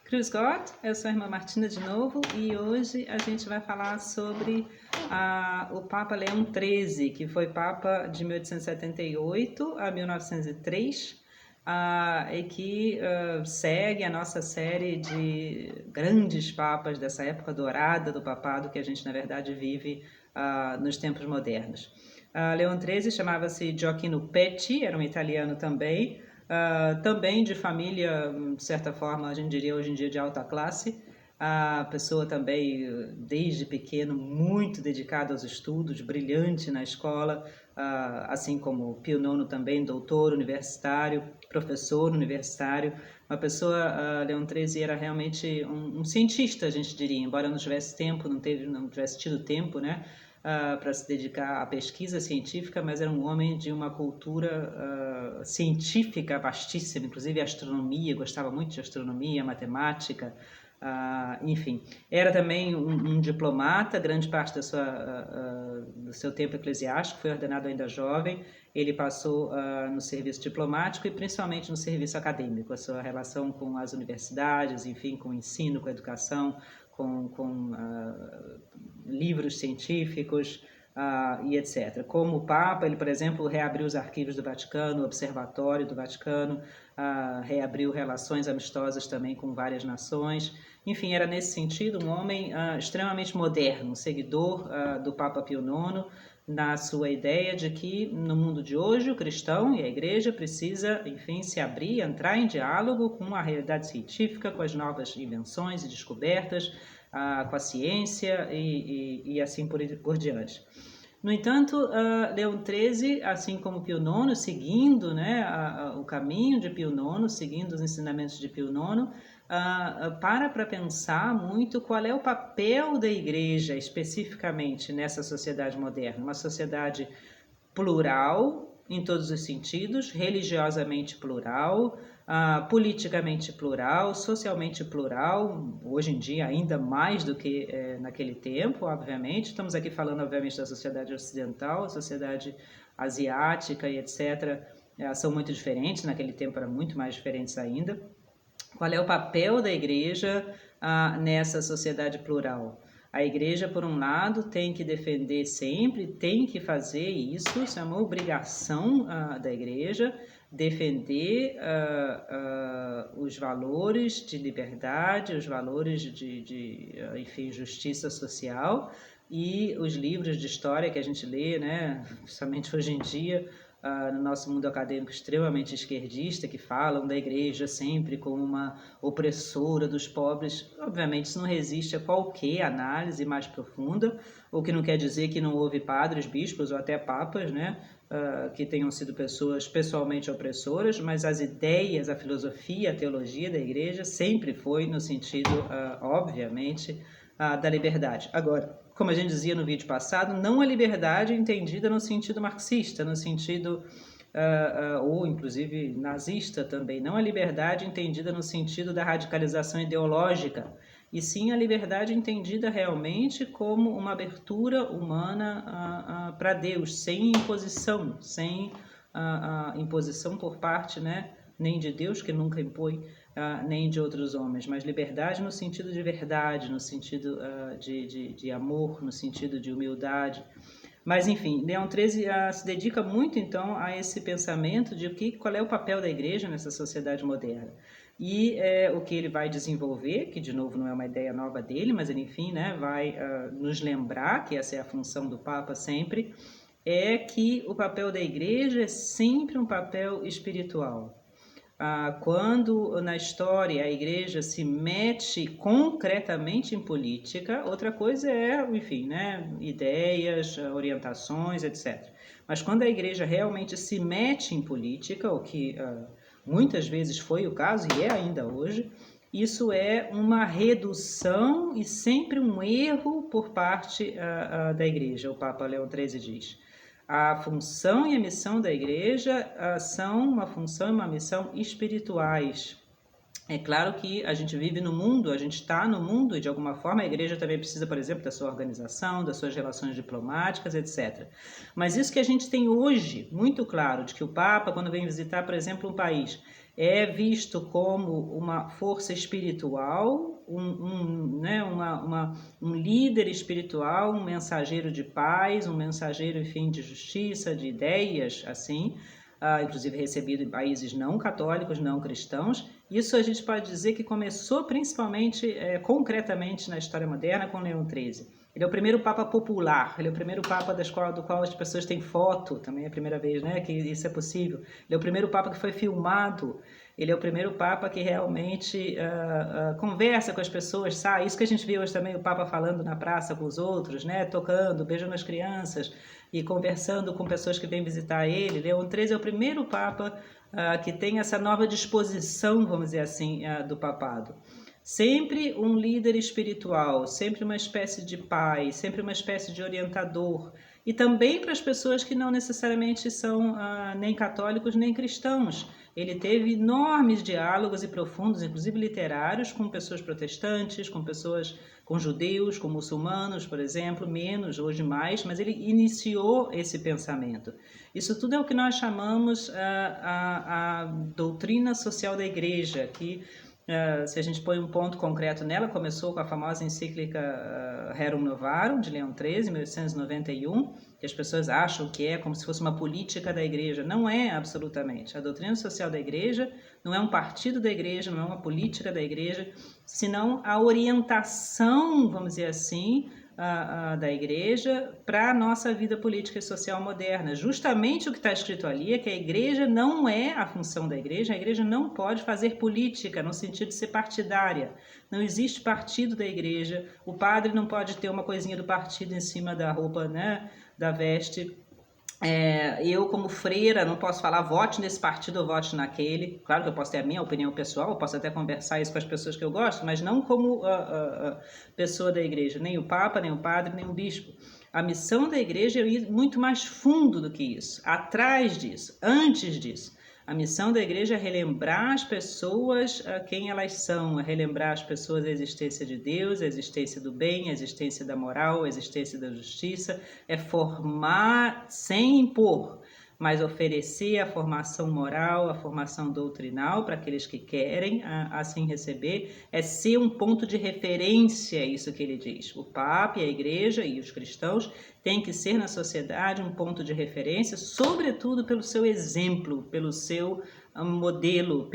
Cruz God, eu sou a irmã Martina de novo e hoje a gente vai falar sobre o Papa Leão XIII, que foi Papa de 1878 a 1903 e que segue a nossa série de grandes papas dessa época dourada do papado que a gente na verdade vive nos tempos modernos. Leão XIII chamava-se Gioacchino Pecci, era um italiano também, também de família, de certa forma, a gente diria hoje em dia de alta classe. A pessoa também, desde pequeno, muito dedicada aos estudos, brilhante na escola, assim como Pio IX também, doutor universitário, professor universitário. Uma pessoa, Leão XIII era realmente um cientista, a gente diria, embora não tivesse tempo, não tivesse tido tempo, né? Para se dedicar à pesquisa científica, mas era um homem de uma cultura científica vastíssima, inclusive astronomia, gostava muito de astronomia, matemática, enfim. Era também um diplomata, grande parte do seu tempo eclesiástico, foi ordenado ainda jovem, ele passou no serviço diplomático e principalmente no serviço acadêmico, a sua relação com as universidades, enfim, com o ensino, com a educação, com livros científicos e etc. Como Papa, ele, por exemplo, reabriu os arquivos do Vaticano, o Observatório do Vaticano, reabriu relações amistosas também com várias nações. Enfim, era nesse sentido um homem extremamente moderno, seguidor do Papa Pio IX, na sua ideia de que no mundo de hoje o cristão e a igreja precisa, enfim, se abrir, entrar em diálogo com a realidade científica, com as novas invenções e descobertas, com a ciência e assim por diante. No entanto, Leão XIII, assim como Pio IX, seguindo, né, o caminho de Pio IX, seguindo os ensinamentos de Pio IX, para pensar muito qual é o papel da igreja especificamente nessa sociedade moderna, uma sociedade plural em todos os sentidos, religiosamente plural, politicamente plural, socialmente plural, hoje em dia ainda mais do que naquele tempo, obviamente. Estamos aqui falando, obviamente, da sociedade ocidental, a sociedade asiática e etc. São muito diferentes, naquele tempo eram muito mais diferentes ainda. Qual é o papel da igreja nessa sociedade plural? A igreja, por um lado, tem que defender sempre, tem que fazer isso é uma obrigação da igreja, defender os valores de liberdade, os valores enfim, justiça social, e os livros de história que a gente lê, né, principalmente hoje em dia, no nosso mundo acadêmico extremamente esquerdista, que falam da igreja sempre como uma opressora dos pobres. Obviamente isso não resiste a qualquer análise mais profunda, o que não quer dizer que não houve padres, bispos ou até papas, né, que tenham sido pessoas pessoalmente opressoras, mas as ideias, a filosofia, a teologia da igreja sempre foi no sentido, obviamente, da liberdade. Agora, como a gente dizia no vídeo passado, não a liberdade entendida no sentido marxista, no sentido, ou inclusive nazista também, não a liberdade entendida no sentido da radicalização ideológica, e sim a liberdade entendida realmente como uma abertura humana para Deus, sem imposição, sem imposição por parte, né, nem de Deus, que nunca impõe, nem de outros homens, mas liberdade no sentido de verdade, no sentido de amor, no sentido de humildade. Mas, enfim, Leão XIII se dedica muito, então, a esse pensamento de qual é o papel da igreja nessa sociedade moderna. E o que ele vai desenvolver, que, de novo, não é uma ideia nova dele, mas ele, enfim, né, vai nos lembrar que essa é a função do Papa sempre, é que o papel da igreja é sempre um papel espiritual. Quando na história a igreja se mete concretamente em política, outra coisa é, enfim, né, ideias, orientações, etc. Mas quando a igreja realmente se mete em política, o que muitas vezes foi o caso e é ainda hoje, isso é uma redução e sempre um erro por parte da igreja, o Papa Leão XIII diz. A função e a missão da igreja são uma função e uma missão espirituais. É claro que a gente vive no mundo, a gente está no mundo e de alguma forma a igreja também precisa, por exemplo, da sua organização, das suas relações diplomáticas, etc. Mas isso que a gente tem hoje, muito claro, de que o Papa, quando vem visitar, por exemplo, um país, é visto como uma força espiritual, né, um líder espiritual, um mensageiro de paz, um mensageiro, enfim, de justiça, de ideias, assim, inclusive recebido em países não católicos, não cristãos. Isso a gente pode dizer que começou principalmente, concretamente na história moderna com Leão XIII. Ele é o primeiro Papa popular, ele é o primeiro Papa do qual as pessoas têm foto, também é a primeira vez, né, que isso é possível. Ele é o primeiro Papa que foi filmado, ele é o primeiro Papa que realmente conversa com as pessoas, sabe? Isso que a gente vê hoje também, o Papa falando na praça com os outros, né, tocando, beijando as crianças e conversando com pessoas que vêm visitar ele. Leão XIII é o primeiro Papa que tem essa nova disposição, vamos dizer assim, do papado. Sempre um líder espiritual, sempre uma espécie de pai, sempre uma espécie de orientador. E também para as pessoas que não necessariamente são nem católicos nem cristãos. Ele teve enormes diálogos e profundos, inclusive literários, com pessoas protestantes, com judeus, com muçulmanos, por exemplo, menos, hoje mais, mas ele iniciou esse pensamento. Isso tudo é o que nós chamamos a doutrina social da Igreja, que se a gente põe um ponto concreto nela, começou com a famosa encíclica Rerum Novarum, de Leão XIII, 1891, que as pessoas acham que é como se fosse uma política da Igreja. Não é, absolutamente. A doutrina social da Igreja não é um partido da Igreja, não é uma política da Igreja, senão a orientação, vamos dizer assim, da Igreja para a nossa vida política e social moderna. Justamente o que está escrito ali é que a Igreja não é a função da Igreja, a Igreja não pode fazer política no sentido de ser partidária. Não existe partido da Igreja, o padre não pode ter uma coisinha do partido em cima da roupa, né, da veste. Eu, como freira, não posso falar vote nesse partido ou vote naquele. Claro que eu posso ter a minha opinião pessoal, eu posso até conversar isso com as pessoas que eu gosto, mas não como pessoa da igreja, nem o Papa, nem o padre, nem o bispo. A missão da igreja é ir muito mais fundo do que isso, atrás disso, antes disso. A missão da igreja é relembrar as pessoas quem elas são, é relembrar as pessoas a existência de Deus, a existência do bem, a existência da moral, a existência da justiça, é formar sem impor, mas oferecer a formação moral, a formação doutrinal para aqueles que querem assim receber, é ser um ponto de referência, isso que ele diz. O Papa e a Igreja e os cristãos têm que ser na sociedade um ponto de referência, sobretudo pelo seu exemplo, pelo seu modelo,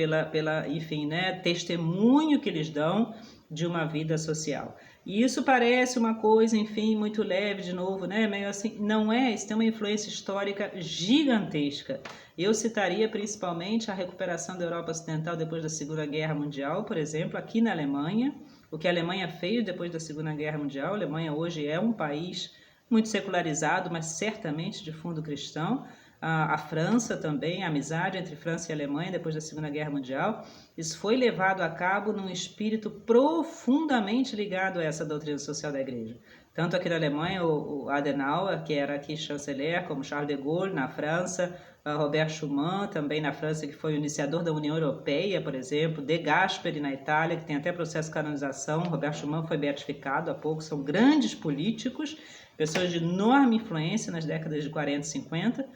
enfim, né, testemunho que eles dão de uma vida social. E isso parece uma coisa, enfim, muito leve, de novo, né? Meio assim, não é, isso tem uma influência histórica gigantesca. Eu citaria principalmente a recuperação da Europa Ocidental depois da Segunda Guerra Mundial, por exemplo, aqui na Alemanha, o que a Alemanha fez depois da Segunda Guerra Mundial. A Alemanha hoje é um país muito secularizado, mas certamente de fundo cristão. A França também, a amizade entre França e Alemanha depois da Segunda Guerra Mundial, isso foi levado a cabo num espírito profundamente ligado a essa doutrina social da Igreja. Tanto aqui na Alemanha, o Adenauer, que era aqui chanceler, como Charles de Gaulle na França, Robert Schuman também na França, que foi o iniciador da União Europeia, por exemplo, De Gasperi na Itália, que tem até processo de canonização, Robert Schuman foi beatificado há pouco, são grandes políticos, pessoas de enorme influência nas décadas de 40 e 50,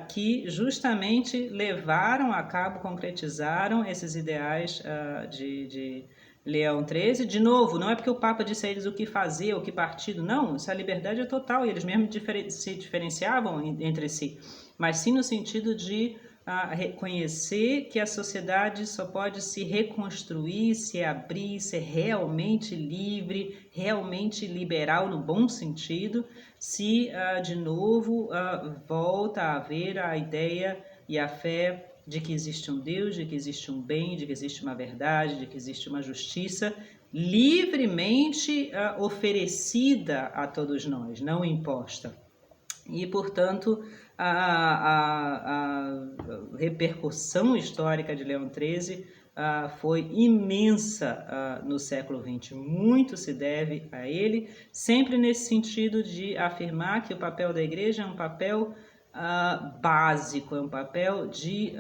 que justamente levaram a cabo, concretizaram esses ideais de Leão XIII. De novo, não é porque o Papa disse a eles o que fazer, o que partido, não, essa liberdade é total, e eles mesmos se diferenciavam entre si, mas sim no sentido de reconhecer que a sociedade só pode se reconstruir, se abrir, ser realmente livre, realmente liberal no bom sentido, se de novo volta a haver a ideia e a fé de que existe um Deus, de que existe um bem, de que existe uma verdade, de que existe uma justiça livremente oferecida a todos nós, não imposta. E, portanto, a repercussão histórica de Leão XIII foi imensa no século XX. Muito se deve a ele, sempre nesse sentido de afirmar que o papel da igreja é um papel básico, é um papel de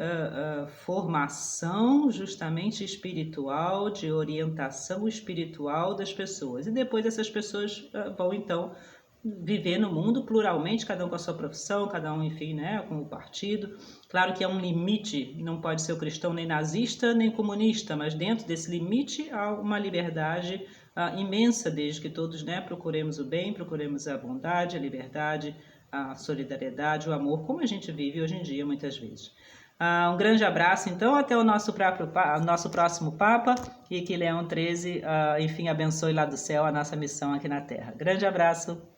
formação justamente espiritual, de orientação espiritual das pessoas. E depois essas pessoas vão então viver no mundo pluralmente, cada um com a sua profissão, cada um, enfim, né, com o partido. Claro que há um limite, não pode ser o cristão nem nazista, nem comunista, mas dentro desse limite há uma liberdade imensa, desde que todos, né, procuremos o bem, procuremos a bondade, a liberdade, a solidariedade, o amor, como a gente vive hoje em dia, muitas vezes. Um grande abraço, então, até o nosso próximo Papa, e que Leão XIII, enfim, abençoe lá do céu a nossa missão aqui na Terra. Grande abraço!